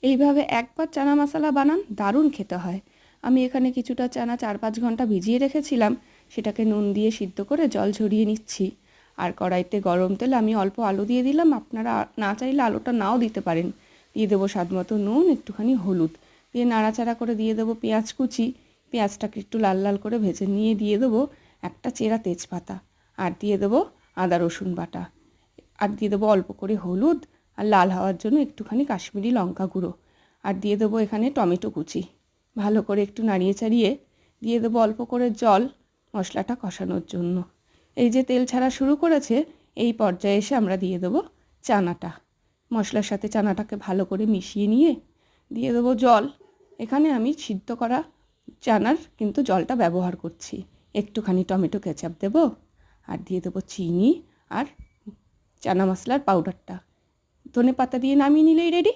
এইভাবে একবার চানা মশলা বানান, দারুণ খেতে হয়। আমি এখানে কিছুটা চানা 4-5 ঘন্টা ভিজিয়ে রেখেছিলাম, সেটাকে নুন দিয়ে সিদ্ধ করে জল ঝরিয়ে নিচ্ছি। আর কড়াইতে গরম তেলে আমি অল্প আলু দিয়ে দিলাম, আপনারা না চাইলে আলুটা নাও দিতে পারেন। দিয়ে দেবো স্বাদ মতো নুন, একটুখানি হলুদ দিয়ে নাড়াচাড়া করে দিয়ে দেবো পেঁয়াজ কুচি। পেঁয়াজটাকে একটু লাল লাল করে ভেজে নিয়ে দিয়ে দেবো একটা চেরা তেজপাতা, আর দিয়ে দেবো আদা রসুন বাটা, আর দিয়ে দেবো অল্প করে হলুদ, আর লাল হওয়ার জন্য একটুখানি কাশ্মীরি লঙ্কা গুঁড়ো, আর দিয়ে দেবো এখানে টমেটো কুচি। ভালো করে একটু নাড়িয়ে চাড়িয়ে দিয়ে দেবো অল্প করে জল মশলাটা কষানোর জন্য। এই যে তেল ছাড়া শুরু করেছে, এই পর্যায়ে এসে আমরা দিয়ে দেবো চানাটা। মশলার সাথে চানাটাকে ভালো করে মিশিয়ে নিয়ে দিয়ে দেবো জল। এখানে আমি সিদ্ধ করা চানার কিন্তু জলটা ব্যবহার করছি। একটুখানি টমেটো কেচাপ দেবো, আর দিয়ে দেবো চিনি আর চানা মশলার পাউডারটা। ধনেপাতা দিয়ে নামিয়ে নিলেই রেডি।